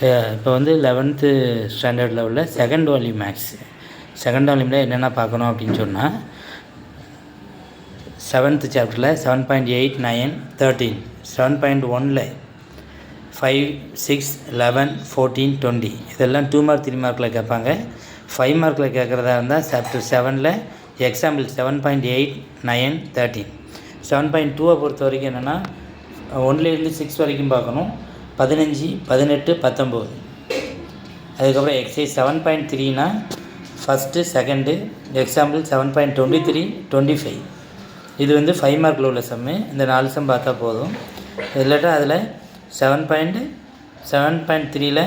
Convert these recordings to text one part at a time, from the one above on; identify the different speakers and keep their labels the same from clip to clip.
Speaker 1: இப்போ வந்து 11th ஸ்டாண்டர்டில் உள்ள செகண்ட் வால்யூம் மேக்ஸ். செகண்ட் வால்யூமில் என்னென்ன பார்க்கணும் அப்படின்னு சொன்னால், 7th சாப்டரில் 7.8, 9, 13, 7.1ல் 5, 6, 11, 14, 20 இதெல்லாம் 2 மார்க் 3 மார்க்கில் கேட்பாங்க. 5 மார்க்கில் கேட்குறதா இருந்தால் சாப்டர் 7ல் எக்ஸாம்பிள் 7.8, 9, 13. 7.2 பொறுத்த வரைக்கும் என்னென்னா 1லேருந்து 6 வரைக்கும் பார்க்கணும். 15, 18, 19. அதுக்கப்புறம் எக்ஸைஸ் 7.3னா ஃபஸ்ட்டு செகண்டு எக்ஸாம்பிள் 7.23, 25. இது வந்து 5 மார்க்கில் உள்ள சம்மு. இந்த 4 சம் பார்த்தா போதும். இல்லாட்டா அதில் 7.3ல்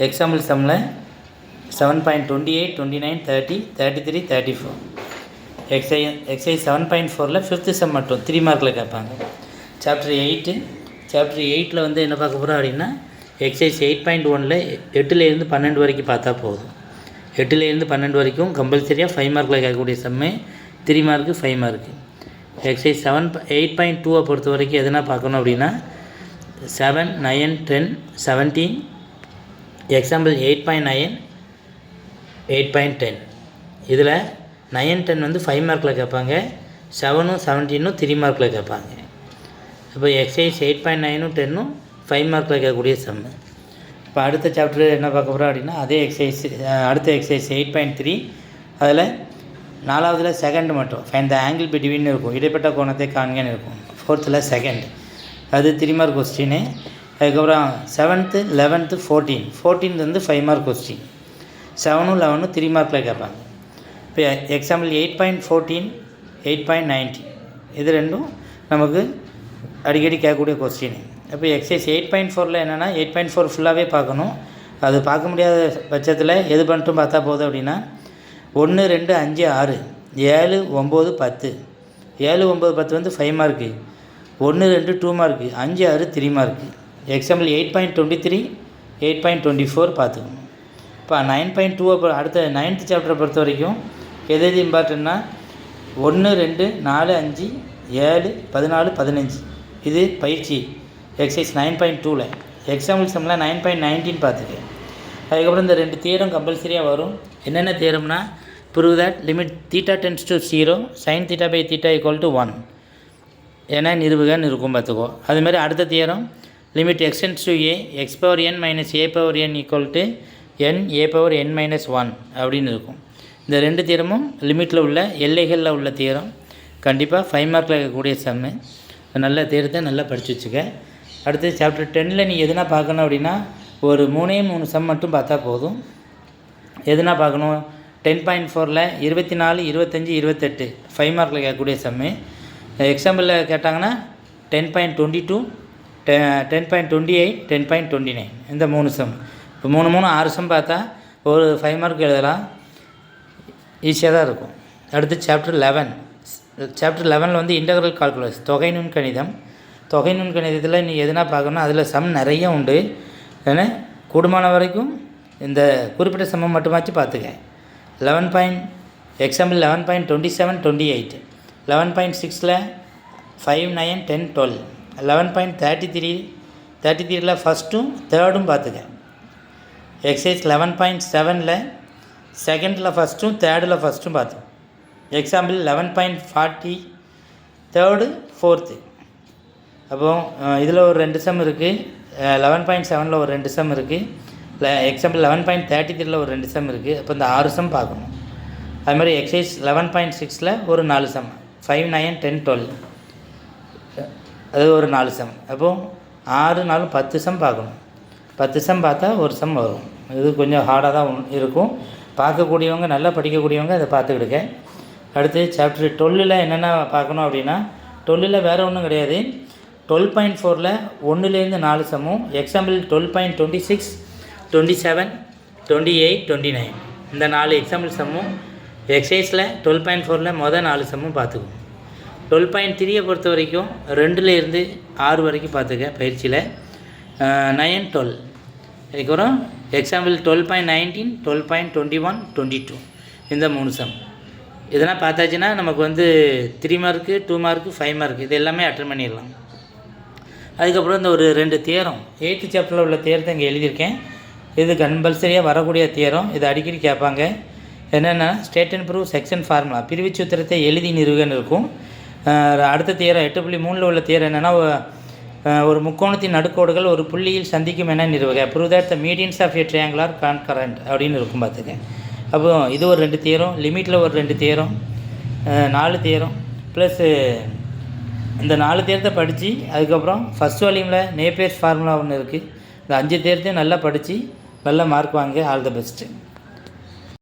Speaker 1: எக்ஸாம்பிள் சம்மில் 7.28, 29, 30, 33, 34. எக்ஸைஸ் 7.4ல் 5th சம் மட்டும் 3 மார்க்கில் கேட்பாங்க. சாப்டர் 8ல் வந்து என்ன பார்க்க போகிறோம் அப்படின்னா, எக்ஸைஸ் 8.1ல் 8லேருந்து 12 வரைக்கும் பார்த்தா போதும். 8லேருந்து 12 வரைக்கும் கம்பல்சரியாக 5 மார்க்கில் கேட்கக்கூடிய சம்மே 3 மார்க்கு 5 மார்க்கு. எக்ஸைஸ் 8.2 பொறுத்த வரைக்கும் எதுனா பார்க்கணும் அப்படின்னா 7, 9, 10, 17. எக்ஸாம்பிள் 8.9, 8.10. இதில் 9, 10 வந்து 5 மார்க்கில் கேட்பாங்க. 7, 17 3 மார்க்கில் கேட்பாங்க. இப்போ எக்ஸைஸ் 8.9, 10 5 மார்க்கில் கேட்கக்கூடிய சம்மு. இப்போ அடுத்த சாப்டர் என்ன பார்க்க போகிறோம் அப்படின்னா, அதே எக்ஸைஸ் அடுத்த எக்ஸைஸ் 8.3. அதில் 4வதுல செகண்ட் மட்டும் ஃபைண்ட் த ஆங்கிள் பிட்வீன் இருக்கும், இடைப்பட்ட கோணத்தை காண்கன்னு இருக்கும். 4th செகண்ட், அது 3 மார்க் கொஸ்டின். அதுக்கப்புறம் 7th, 11th, 14 வந்து 5 மார்க் கொஸ்டின். 7, 11 3 மார்க்கில் கேட்பாங்க. இப்போ எக்ஸாம்பிள் 8.14, 8.19 இது ரெண்டும் நமக்கு அடிக்கடி கேட்கக்கூடிய கொஸ்டின். இப்போ எக்ஸைஸ் 8.4ல் என்னென்னா 8.4 ஃபுல்லாகவே பார்க்கணும். அது பார்க்க முடியாத பட்சத்தில் எது பண்ணிட்டும் பார்த்தா போதும் அப்படின்னா 1, 2, 5, 6, 7, 9, 10. 7, 9, 10 வந்து 5 மார்க்கு. 1, 2 2 மார்க்கு. 5, 6 3 மார்க்கு. எக்ஸாம்பிள் 8.23, 8.24 பார்த்துக்கணும். இப்போ 9.2 அடுத்த 9th சாப்டரை பொறுத்த வரைக்கும் எது இம்பார்ட்டன்னா 1, 2, 4, 5, 7, 14, 15. இது பயிற்சி எக்ஸைஸ் 9.2ல். எக்ஸாம்பிள் சம்மில் 9.19 பார்த்துக்கு. அதுக்கப்புறம் இந்த 2 தியரம் கம்பல்சரியாக வரும். என்னென்ன தியரம்னா, prove that limit θ tends to 0 sin θ by θ = 1 என நிறுவுகன்னு இருக்கும் பார்த்துக்கோ. அதுமாதிரி அடுத்த theorem limit x tends to a x power n minus a power n = n a power n minus 1 அப்படின்னு இருக்கும். இந்த 2 தியரமும் லிமிட்டில் உள்ள எல்லைகளில் உள்ள தியரம். கண்டிப்பாக 5 மார்க்கில் இருக்கக்கூடிய சம்மு. நல்ல தேர்த்தை நல்லா படித்து வச்சுக்க. அடுத்து சாப்டர் 10ல் நீ எதுனா பார்க்கணும் அப்படின்னா ஒரு 3 சம் மட்டும் பார்த்தா போதும். எதுனா பார்க்கணும் 10.4ல் 24, 25, 28 5 மார்க்கில் கேட்கக்கூடிய சம்மு. எக்ஸாம்பிளில் கேட்டாங்கன்னா 10.22, 10.28, 10.29 இந்த 3 சம். இப்போ 3 6 சம் பார்த்தா ஒரு 5 மார்க் எழுதலாம். ஈஸியாக தான் இருக்கும். அடுத்து சாப்டர் 11ல் வந்து இன்டெக்ரல் கால்குலஸ் தொகை நுண்கணிதம். தொகை நுண்கணிதத்தில் நீ எதுனா பார்க்கணும், அதில் சம் நிறைய உண்டு. ஏன்னா கூடுமான வரைக்கும் இந்த குறிப்பிட்ட சம்மம் மட்டுமாச்சு பார்த்துக்க. எக்ஸாம்பிள் 11.27, 28. 11.6ல் 5, 9, 10, 12. 11.33ல் ஃபஸ்ட்டும் தேர்டும் பார்த்துக்க. எக்ஸைஸ் 11.7ல் செகண்டில் ஃபஸ்ட்டும் தேர்டில் ஃபஸ்ட்டும் பார்த்து. Example 11.40 third 4th. அப்போ இதில் ஒரு 2 சம் இருக்குது. 11.7ல் ஒரு 2 சம் இருக்குது. எக்ஸாம்பிள் 11.33ல் ஒரு 2 சம் இருக்குது. அப்போ இந்த 6 சம் பார்க்கணும். அதுமாதிரி எக்ஸைஸ் 11.6ல் ஒரு 4 சம் 5, 9, 10, 12 அது ஒரு 4 சம். அப்போது 6, 4, 10 சம் பார்க்கணும். 10 சம் பார்த்தா ஒரு சம் வரும். இது கொஞ்சம் ஹார்டாக தான் இருக்கும். பார்க்கக்கூடியவங்க நல்லா படிக்கக்கூடியவங்க அதை பார்த்துக்கிடுங்க. அடுத்து சாப்டர் 12ல் என்னென்ன பார்க்கணும் அப்படின்னா, 12ல் வேறு ஒன்றும் கிடையாது. 12.4ல் 1லேருந்து 4 சம்மும். எக்ஸாம்பிள் 12.26, 27, 28, 29 இந்த 4 எக்ஸாம்பிள் சம்மும். எக்ஸைஸில் 12.4ல் மொதல் 4 சம்மும் பார்த்துக்கணும். 12.3 பொறுத்த வரைக்கும் 2லேருந்து 6 வரைக்கும் பார்த்துக்க பயிற்சியில். 9, 12. அதுக்கப்புறம் எக்ஸாம்பிள் 12.19, 12.21, 22 இந்த 3 சம். இதெல்லாம் பார்த்தாச்சுன்னா நமக்கு வந்து 3 மார்க்கு 2 மார்க்கு 5 மார்க்கு இது எல்லாமே அட்டன் பண்ணிடலாம். அதுக்கப்புறம் இந்த ஒரு 2 தியரம் 8th சாப்டரில் உள்ள தியரத்தை இங்கே எழுதியிருக்கேன். இது கம்பல்சரியாக வரக்கூடிய தியரம். இது அடிக்கடி கேட்பாங்க. என்னென்னா state and prove section formula பிரிவுச் சூத்திரத்தை எழுதி நிறுவுகன்னு இருக்கும். அடுத்த தியரம் 8.3 உள்ள தியரம் என்னென்னா ஒரு முக்கோணத்தின் நடுக்கோடுகள் ஒரு புள்ளியில் சந்திக்கும் என நிறுவுக. Prove that the medians of a triangle are concurrent அப்படின்னு இருக்கும் பார்த்துக்க. அப்போ இது ஒரு 2 தியரம், லிமிட்டில் ஒரு 2 தியரம், 4 தியரம் ப்ளஸ்ஸு இந்த 4 தியரத்தை படித்து அதுக்கப்புறம் ஃபஸ்ட் வால்யூமில் நேப்பியர்ஸ் ஃபார்முலா ஒன்று இருக்குது. இந்த 5 தியரத்தையும் நல்லா படித்து நல்ல மார்க் வாங்க. All the best.